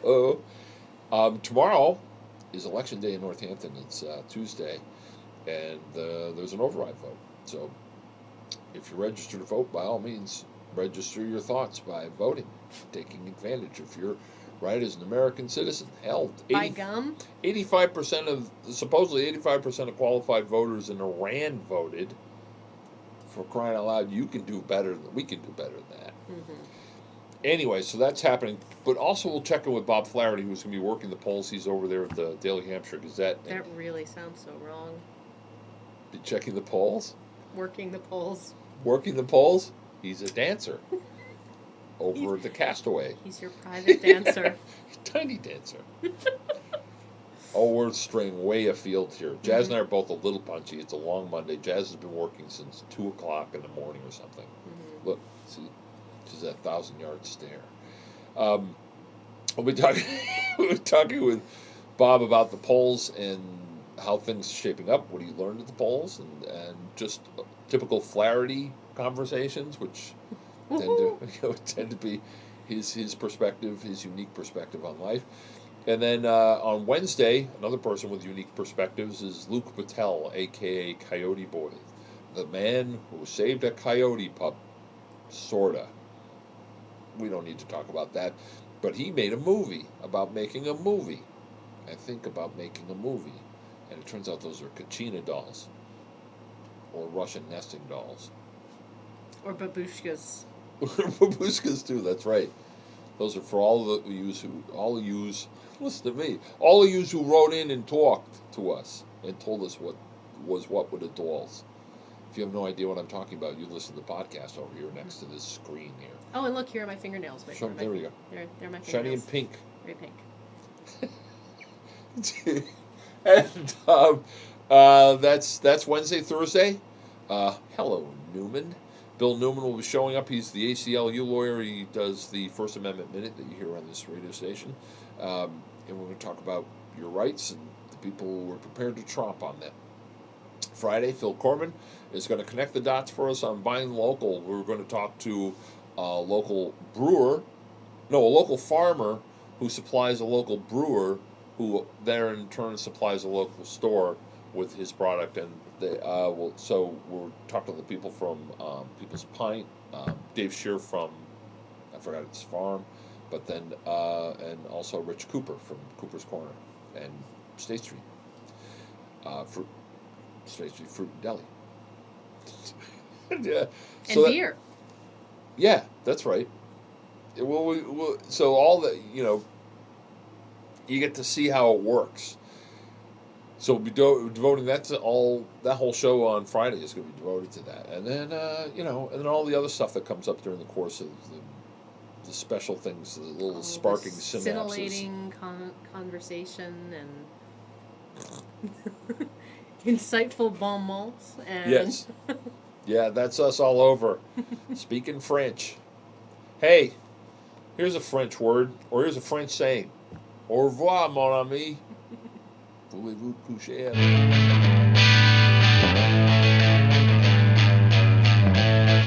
Tomorrow is election day in Northampton. It's Tuesday, and there's an override vote. So if you're registered to vote, by all means, register your thoughts by voting, taking advantage of your right as an American citizen. Hell, By gum? 85% of, supposedly 85% of qualified voters in Iran voted. For crying out loud, we can do better than that. Mm-hmm. Anyway, so that's happening. But also, we'll check in with Bob Flaherty, who's going to be working the polls. He's over there at the Daily Hampshire Gazette. That really sounds so wrong. Be checking the polls? Working the polls. Working the polls? He's a dancer over at the Castaway. He's your private dancer. Tiny dancer. Oh, we're straying way afield here. Jazz and I are both a little punchy. It's a long Monday. Jazz has been working since 2 o'clock in the morning or something. Mm-hmm. Look, see, she's at 1,000-yard stare. We'll be talking with Bob about the polls and how things are shaping up, what he learned at the polls, and just typical Flaherty conversations, which tend to be his perspective, his unique perspective on life. And then on Wednesday, another person with unique perspectives is Luke Patel, a.k.a. Coyote Boy, the man who saved a coyote pup, sorta. We don't need to talk about that. But he made a movie about making a movie. I think about making a movie. And it turns out those are Kachina dolls. Or Russian nesting dolls. Or babushkas. Babushkas too, that's right. Those are for all of yous listen to me, all of yous who wrote in and talked to us and told us what with the dolls. If you have no idea what I'm talking about, you listen to the podcast over here next to this screen here. Oh, and look, here are my fingernails. There we go. They're my fingernails. Shiny and pink. Very pink. And that's Wednesday, Thursday. Hello, Newman. Bill Newman will be showing up. He's the ACLU lawyer. He does the First Amendment Minute that you hear on this radio station. And we're going to talk about your rights and the people who are prepared to tromp on them. Friday, Phil Corman is going to connect the dots for us on buying local. We're going to talk to a local farmer who supplies a local brewer who there in turn supplies a local store with his product. And we'll talk to the people from People's Pint, Dave Shear from, I forgot his farm, but then, and also Rich Cooper from Cooper's Corner and State Street. State Street Fruit and Deli. And beer. Yeah, that's right. So all that, you get to see how it works. So we'll be devoting that whole show on Friday is going to be devoted to that. And then, and then all the other stuff that comes up during the course of the special things, the little sparking synapses. Scintillating conversation and insightful bon mots. And yes. Yeah, that's us all over. Speaking French. Hey, here's a French word, or here's a French saying. Au revoir, mon ami. Voulez-vous coucher avec